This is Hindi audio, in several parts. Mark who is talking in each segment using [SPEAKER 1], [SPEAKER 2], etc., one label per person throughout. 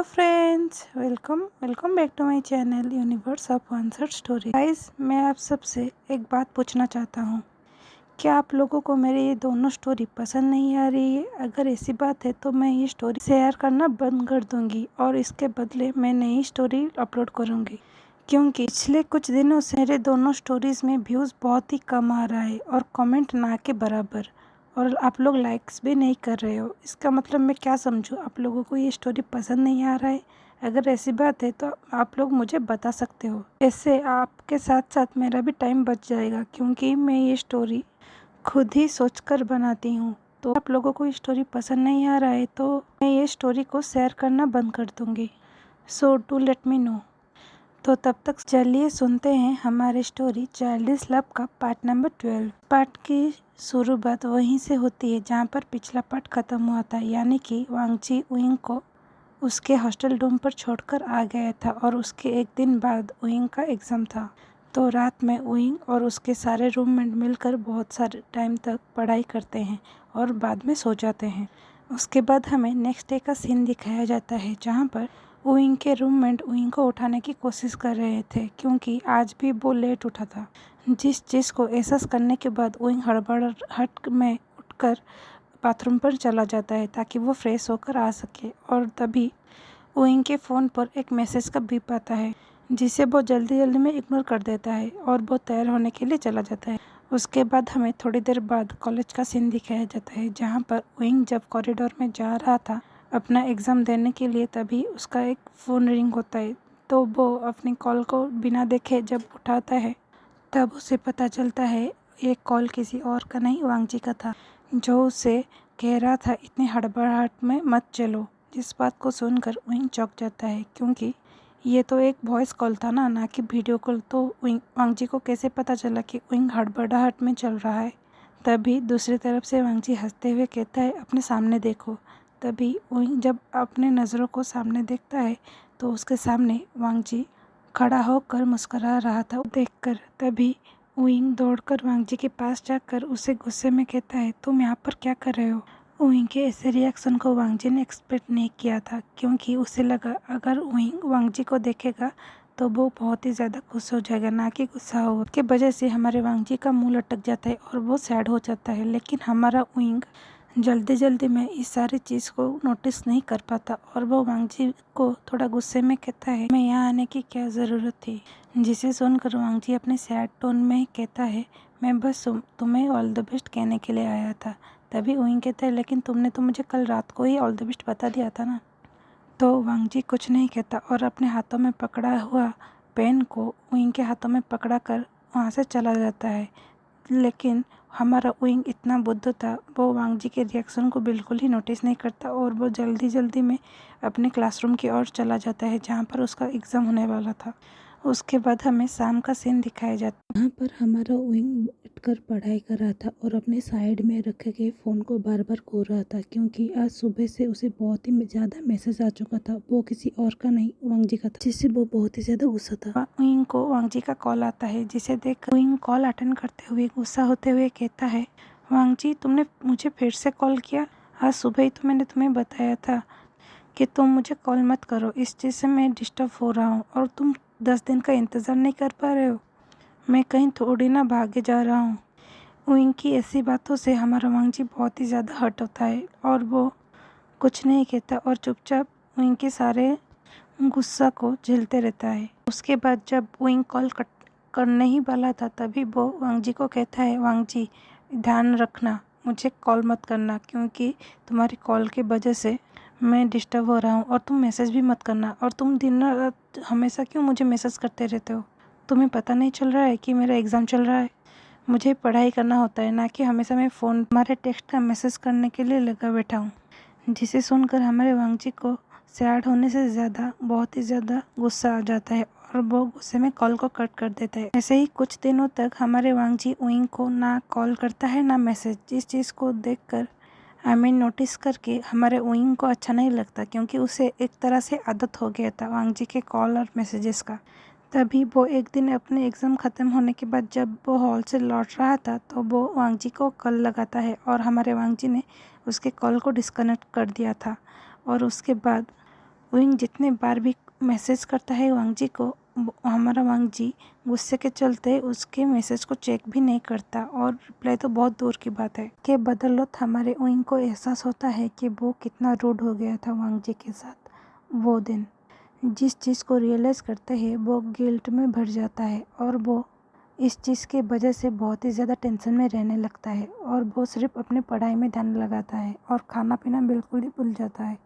[SPEAKER 1] Hello friends, welcome back to my channel universe of answered story. Guys, मैं आप सबसे एक बात पूछना चाहता हूँ। क्या आप लोगों को मेरी ये दोनों स्टोरी पसंद नहीं आ रही है? अगर ऐसी बात है तो मैं ये स्टोरी शेयर करना बंद कर दूंगी और इसके बदले मैं नई स्टोरी अपलोड करूंगी, क्योंकि पिछले कुछ दिनों से मेरे दोनों स्टोरीज में व्यूज़ बहुत ही कम आ रहा है और कमेंट ना के बराबर, और आप लोग लाइक्स भी नहीं कर रहे हो। इसका मतलब मैं क्या समझूं? आप लोगों को ये स्टोरी पसंद नहीं आ रहा है? अगर ऐसी बात है तो आप लोग मुझे बता सकते हो। ऐसे आपके साथ साथ मेरा भी टाइम बच जाएगा, क्योंकि मैं ये स्टोरी खुद ही सोचकर बनाती हूँ। तो आप लोगों को ये स्टोरी पसंद नहीं आ रहा है तो मैं ये स्टोरी को शेयर करना बंद कर दूँगी। So do let me know. तो तब तक चलिए सुनते हैं हमारी स्टोरी चाइल्डिश लव का पार्ट नंबर 12। पार्ट की शुरुआत वहीं से होती है जहाँ पर पिछला पार्ट खत्म हुआ था, यानी कि वांगजी उइंग को उसके हॉस्टल रूम पर छोड़कर आ गया था और उसके एक दिन बाद उइंग का एग्ज़ाम था। तो रात में उइंग और उसके सारे रूममेट मिलकर बहुत सारे टाइम तक पढ़ाई करते हैं और बाद में सो जाते हैं। उसके बाद हमें नेक्स्ट डे का सीन दिखाया जाता है, जहाँ पर उइंग के रूममेट उइंग को उठाने की कोशिश कर रहे थे, क्योंकि आज भी वो लेट उठा था। जिस चीज़ को एहसास करने के बाद उइंग हड़बड़ाहट में उठकर बाथरूम पर चला जाता है ताकि वो फ्रेश होकर आ सके। और तभी उइंग के फ़ोन पर एक मैसेज का बीप आता है, जिसे वो जल्दी में इग्नोर कर देता है और वो तैयार होने के लिए चला जाता है। उसके बाद हमें थोड़ी देर बाद कॉलेज का सीन दिखाया जाता है, जहाँ पर उइंग जब कॉरिडोर में जा रहा था अपना एग्ज़ाम देने के लिए, तभी उसका एक फ़ोन रिंग होता है। तो वो अपनी कॉल को बिना देखे जब उठाता है, तब उसे पता चलता है ये कॉल किसी और का नहीं, वांगजी का था, जो उसे कह रहा था इतनी हड़बड़ाहट में मत चलो। जिस बात को सुनकर उइंग चौंक जाता है, क्योंकि ये तो एक वॉइस कॉल था ना कि वीडियो कॉल। तो वांगजी को कैसे पता चला कि उइंग हड़बड़ाहट में चल रहा है? तभी दूसरी तरफ से वांगजी हंसते हुए कहता है, अपने सामने देखो। तभी उइंग जब अपने नज़रों को सामने देखता है तो उसके सामने वांगजी खड़ा होकर मुस्कुरा रहा था देखकर। तभी उइंग दौड़कर वांगजी के पास जाकर उसे गुस्से में कहता है, तुम यहाँ पर क्या कर रहे हो? उइंग के ऐसे रिएक्शन को वांगजी ने एक्सपेक्ट नहीं किया था, क्योंकि उसे लगा अगर उइंग वांगजी को देखेगा तो वो बहुत ही ज़्यादा खुश हो जाएगा, ना कि गुस्सा हो। उसके वजह से हमारे वांगजी का मुंह लटक जाता है और वो सैड हो जाता है। लेकिन हमारा उइंग जल्दी में इस सारी चीज़ को नोटिस नहीं कर पाता और वो वांगजी को थोड़ा गुस्से में कहता है, मैं यहाँ आने की क्या ज़रूरत थी? जिसे सुनकर वांगजी अपने सैड टोन में कहता है, मैं बस तुम्हें ऑल द बेस्ट कहने के लिए आया था। तभी उइंग कहता है, लेकिन तुमने तो मुझे कल रात को ही ऑल द बेस्ट बता दिया था ना। तो वांगजी कुछ नहीं कहता और अपने हाथों में पकड़ा हुआ पेन को उइंग के हाथों में पकड़ा कर वहाँ से चला जाता है। लेकिन हमारा उइंग इतना बुद्ध था, वो वांगजी के रिएक्शन को बिल्कुल ही नोटिस नहीं करता और वो जल्दी में अपने क्लासरूम की ओर चला जाता है, जहाँ पर उसका एग्ज़ाम होने वाला था। उसके बाद हमें शाम का सीन दिखाया जाता है, जहाँ पर हमारा उइंग बैठकर पढ़ाई कर रहा था और अपने साइड में रखे गए फ़ोन को बार खोल रहा था, क्योंकि आज सुबह से उसे बहुत ही ज़्यादा मैसेज आ चुका था। वो किसी और का नहीं, वांगजी का था, जिससे वो बहुत ही ज़्यादा गुस्सा था। उइंग को वांगजी का कॉल आता है, जिसे देख उइंग कॉल अटेंड करते हुए गुस्सा होते हुए कहता है, वांगजी, तुमने मुझे फिर से कॉल किया? आज सुबह ही तो मैंने तुम्हें बताया था कि तुम मुझे कॉल मत करो, इस चीज़ से मैं डिस्टर्ब हो रहा हूँ और तुम 10 दिन का इंतज़ार नहीं कर पा रहे हो। मैं कहीं थोड़ी ना भागे जा रहा हूँ। उइंग की ऐसी बातों से हमारा वांगजी बहुत ही ज़्यादा हर्ट होता है और वो कुछ नहीं कहता और चुपचाप उइंग के सारे गुस्सा को झेलते रहता है। उसके बाद जब उइंग कॉल कट करने ही वाला था, तभी वो वांगजी को कहता है, वांगजी, ध्यान रखना, मुझे कॉल मत करना, क्योंकि तुम्हारी कॉल की वजह से मैं डिस्टर्ब हो रहा हूँ, और तुम मैसेज भी मत करना। और तुम दिन रात हमेशा क्यों मुझे मैसेज करते रहते हो? तुम्हें पता नहीं चल रहा है कि मेरा एग्ज़ाम चल रहा है? मुझे पढ़ाई करना होता है, ना कि हमेशा मैं फ़ोन तुम्हारे टेक्स्ट का मैसेज करने के लिए लगा बैठा हूँ। जिसे सुनकर हमारे वांगजी को सैड होने से ज़्यादा बहुत ही ज़्यादा गुस्सा आ जाता है और वो गुस्से में कॉल को कट कर देता है। ऐसे ही कुछ दिनों तक हमारे वांगजी उइंग को ना कॉल करता है ना मैसेज। जिस चीज़ को देखकर नोटिस करके हमारे उइंग को अच्छा नहीं लगता, क्योंकि उसे एक तरह से आदत हो गया था वांगजी के कॉल और मैसेजेस का। तभी वो एक दिन अपने एग्ज़ाम ख़त्म होने के बाद जब वो हॉल से लौट रहा था, तो वो वांगजी को कॉल लगाता है और हमारे वांगजी ने उसके कॉल को डिस्कनेक्ट कर दिया था। और उसके बाद विंग जितने बार भी मैसेज करता है वांग जी को, हमारा वांग जी गुस्से के चलते उसके मैसेज को चेक भी नहीं करता और रिप्लाई तो बहुत दूर की बात है। के बदौलत हमारे विंग को एहसास होता है कि वो कितना रूड हो गया था वांग जी के साथ वो दिन। जिस चीज़ को रियलाइज़ करते हैं वो गिल्ट में भर जाता है और वो इस चीज़ के वजह से बहुत ही ज़्यादा टेंशन में रहने लगता है और वो सिर्फ अपनी पढ़ाई में ध्यान लगाता है और खाना पीना बिल्कुल ही भूल जाता है।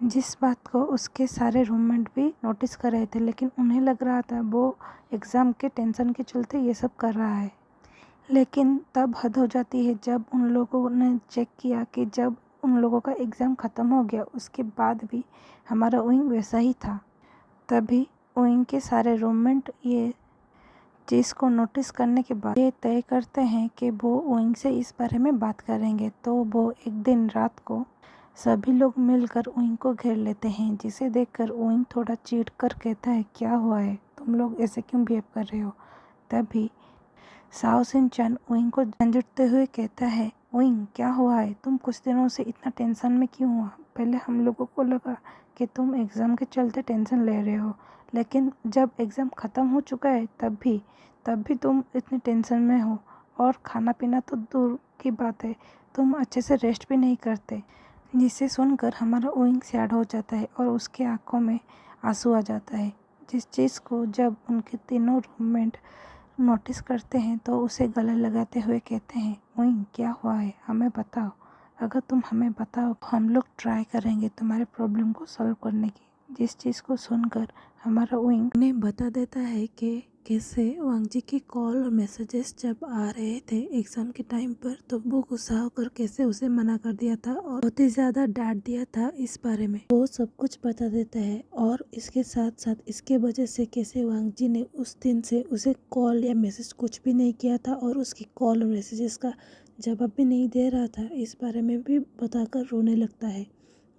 [SPEAKER 1] जिस बात को उसके सारे रूममेट भी नोटिस कर रहे थे, लेकिन उन्हें लग रहा था वो एग्ज़ाम के टेंशन के चलते ये सब कर रहा है। लेकिन तब हद हो जाती है जब उन लोगों ने चेक किया कि जब उन लोगों का एग्ज़ाम ख़त्म हो गया उसके बाद भी हमारा विंग वैसा ही था। तभी विंग के सारे रूममेट ये चीज़ को नोटिस करने के बाद ये तय करते हैं कि वो विंग से इस बारे में बात करेंगे। तो वो एक दिन रात को सभी लोग मिलकर विंग को घेर लेते हैं, जिसे देखकर विंग थोड़ा चिढ़ कर कहता है, क्या हुआ है, तुम लोग ऐसे क्यों बिहेव कर रहे हो। तभी साओ शिनचैन विंग को झंझटते हुए कहता है, विंग क्या हुआ है, तुम कुछ दिनों से इतना टेंशन में क्यों हुआ। पहले हम लोगों को लगा कि तुम एग्ज़ाम के चलते टेंशन ले रहे हो, लेकिन जब एग्ज़ाम ख़त्म हो चुका है तब भी तुम इतनी टेंशन में हो और खाना पीना तो दूर की बात है, तुम अच्छे से रेस्ट भी नहीं करते। जिसे सुनकर हमारा विंग सैड हो जाता है और उसके आंखों में आंसू आ जाता है। जिस चीज़ को जब उनके तीनों रूममेट नोटिस करते हैं तो उसे गले लगाते हुए कहते हैं, विंग क्या हुआ है, हमें बताओ। अगर तुम हमें बताओ हम लोग ट्राई करेंगे तुम्हारे प्रॉब्लम को सॉल्व करने की। जिस चीज़ को सुनकर हमारा विंग उन्हें बता देता है कि कैसे वांग जी की कॉल और मैसेजेस जब आ रहे थे एग्ज़ाम के टाइम पर तो वो गुस्सा होकर कैसे उसे मना कर दिया था और बहुत ही ज़्यादा डांट दिया था। इस बारे में वो सब कुछ बता देता है और इसके साथ साथ इसके वजह से कैसे वांग जी ने उस दिन से उसे कॉल या मैसेज कुछ भी नहीं किया था और उसकी कॉल और मैसेजेस का जवाब भी नहीं दे रहा था, इस बारे में भी बताकर रोने लगता है।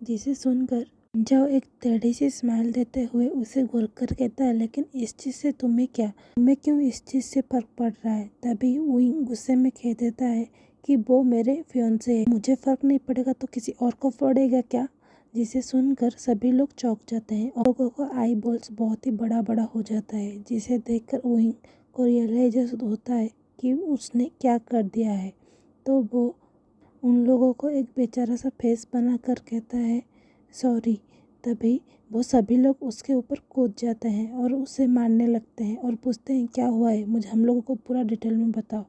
[SPEAKER 1] जिसे सुनकर जो एक टेढ़ी सी स्माइल देते हुए उसे घूर कर कहता है, लेकिन इस चीज़ से तुम्हें क्या, तुम्हें क्यों इस चीज़ से फ़र्क पड़ रहा है। तभी विंग गुस्से में कह देता है कि वो मेरे फियांसे है, मुझे फ़र्क नहीं पड़ेगा तो किसी और को पड़ेगा क्या। जिसे सुनकर सभी लोग चौंक जाते हैं और लोगों का आई बॉल्स बहुत ही बड़ा बड़ा हो जाता है, जिसे देखकर विंग को रियलाइज होता है कि उसने क्या कर दिया है। तो वो उन लोगों को एक बेचारा सा फेस बनाकर कहता है, सॉरी। तभी वो सभी लोग उसके ऊपर कूद जाते हैं और उसे मारने लगते हैं और पूछते हैं, क्या हुआ है, मुझे हम लोगों को पूरा डिटेल में बताओ।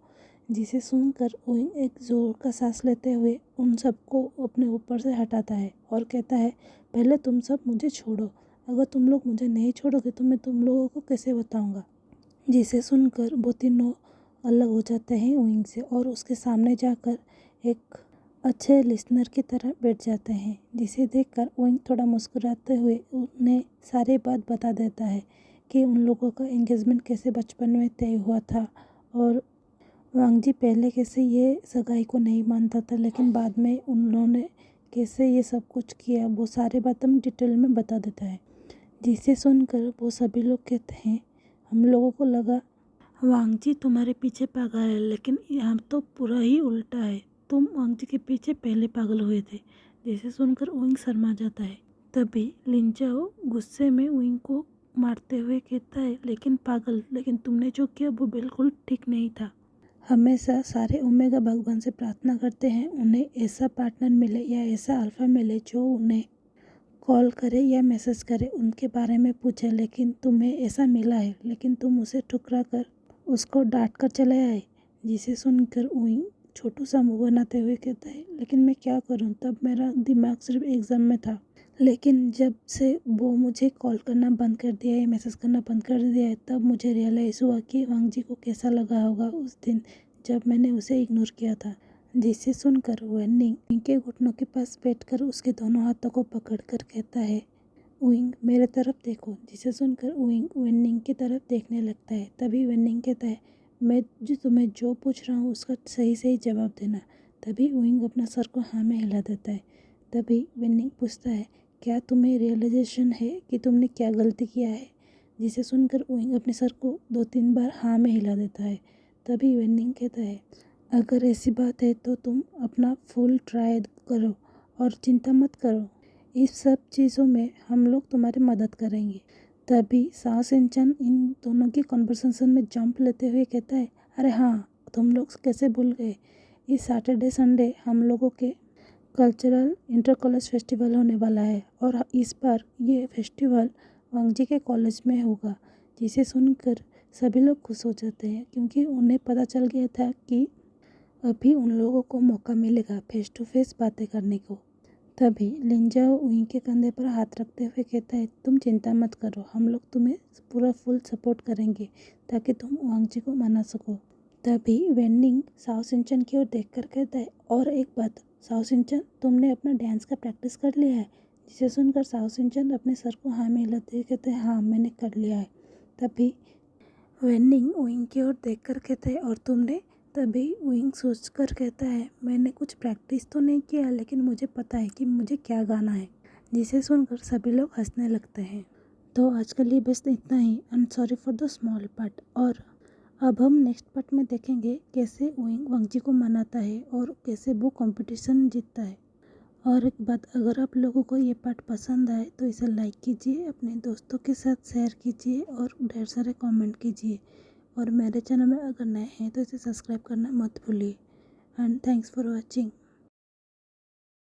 [SPEAKER 1] जिसे सुनकर विंग एक जोर का सांस लेते हुए उन सबको अपने ऊपर से हटाता है और कहता है, पहले तुम सब मुझे छोड़ो, अगर तुम लोग मुझे नहीं छोड़ोगे तो मैं तुम लोगों को कैसे बताऊँगा। जिसे सुनकर वो तीनों अलग हो जाते हैं विंग से और उसके सामने जाकर एक अच्छे लिसनर की तरह बैठ जाते हैं। जिसे देखकर विंग थोड़ा मुस्कुराते हुए उन्हें सारी बात बता देता है कि उन लोगों का एंगेजमेंट कैसे बचपन में तय हुआ था और वांग जी पहले कैसे ये सगाई को नहीं मानता था, लेकिन बाद में उन्होंने कैसे ये सब कुछ किया, वो सारी बातें डिटेल में बता देता है। जिसे सुनकर वो सभी लोग कहते हैं, हम लोगों को लगा वांग जी तुम्हारे पीछे पागल है, लेकिन यहाँ तो पूरा ही उल्टा है, तुम वांग जी के पीछे पहले पागल हुए थे। जिसे सुनकर विंग शर्मा जाता है। तभी लिंचाओ गुस्से में विंग को मारते हुए कहता है, लेकिन पागल, लेकिन तुमने जो किया वो बिल्कुल ठीक नहीं था। हमेशा सारे ओमेगा भगवान से प्रार्थना करते हैं उन्हें ऐसा पार्टनर मिले या ऐसा अल्फा मिले जो उन्हें कॉल करे या मैसेज करे, उनके बारे में पूछे, लेकिन तुम्हें ऐसा मिला है, लेकिन तुम उसे ठुकरा कर उसको डांट कर चले आए। जिसे सुनकर विंग छोटू सा मुँह बनाते हुए कहता है, लेकिन मैं क्या करूं, तब मेरा दिमाग सिर्फ एग्ज़ाम में था, लेकिन जब से वो मुझे कॉल करना बंद कर दिया है, मैसेज करना बंद कर दिया है, तब मुझे रियलाइज़ हुआ कि वांग जी को कैसा लगा होगा उस दिन जब मैंने उसे इग्नोर किया था। जिसे सुनकर विंग के घुटनों के पास बैठकर उसके दोनों हाथों को पकड़कर कहता है, विंग मेरे तरफ देखो। जिसे सुनकर विंग वेनिंग की तरफ देखने लगता है। तभी वेनिंग कहता है, मैं जो तुम्हें जो पूछ रहा हूँ उसका सही सही जवाब देना। तभी विंग अपना सर को हाँ में हिला देता है। तभी वेनिंग पूछता है, क्या तुम्हें रियलाइजेशन है कि तुमने क्या गलती किया है। जिसे सुनकर विंग अपने सर को 2-3 बार हाँ में हिला देता है। तभी वेनिंग कहता है, अगर ऐसी बात है तो तुम अपना फुल ट्राई करो और चिंता मत करो, इस सब चीज़ों में हम लोग तुम्हारी मदद करेंगे। तभी साओ शिनचैन इन दोनों की कन्वर्सेशन में जंप लेते हुए कहता है, अरे हाँ, तुम लोग कैसे भूल गए, इस सैटरडे संडे हम लोगों के कल्चरल इंटर कॉलेज फेस्टिवल होने वाला है और इस बार ये फेस्टिवल वांगजी के कॉलेज में होगा। जिसे सुनकर सभी लोग खुश हो जाते हैं क्योंकि उन्हें पता चल गया था कि अभी उन लोगों को मौका मिलेगा फेस टू फेस बातें करने को। तभी लिंजाओ उइंग के कंधे पर हाथ रखते हुए कहता है, तुम चिंता मत करो, हम लोग तुम्हें पूरा फुल सपोर्ट करेंगे ताकि तुम वांगजी को मना सको। तभी वेन्निंग साओ शिनचैन की ओर देखकर कहता है, और एक बात साओ शिनचैन, तुमने अपना डांस का प्रैक्टिस कर लिया है? जिसे सुनकर साओ शिनचैन अपने सर को हाँ में हिलाते हुए कहते हैं, हाँ मैंने कर लिया है। तभी वेन्निंग उइंग की ओर देखकर कहते हैं, और तुमने? तभी उइंग सोचकर कहता है, मैंने कुछ प्रैक्टिस तो नहीं किया लेकिन मुझे पता है कि मुझे क्या गाना है। जिसे सुनकर सभी लोग हंसने लगते हैं। तो आज के लिए बस इतना ही, and sorry for the small part. और अब हम नेक्स्ट पार्ट में देखेंगे कैसे उइंग वांगजी को मनाता है और कैसे वो कंपटीशन जीतता है। और एक बात, अगर आप लोगों को ये पार्ट पसंद आए तो इसे लाइक कीजिए, अपने दोस्तों के साथ शेयर कीजिए और ढेर सारे कमेंट कीजिए। और मेरे चैनल में अगर नए हैं तो इसे सब्सक्राइब करना मत भूलिए। And thanks for watching.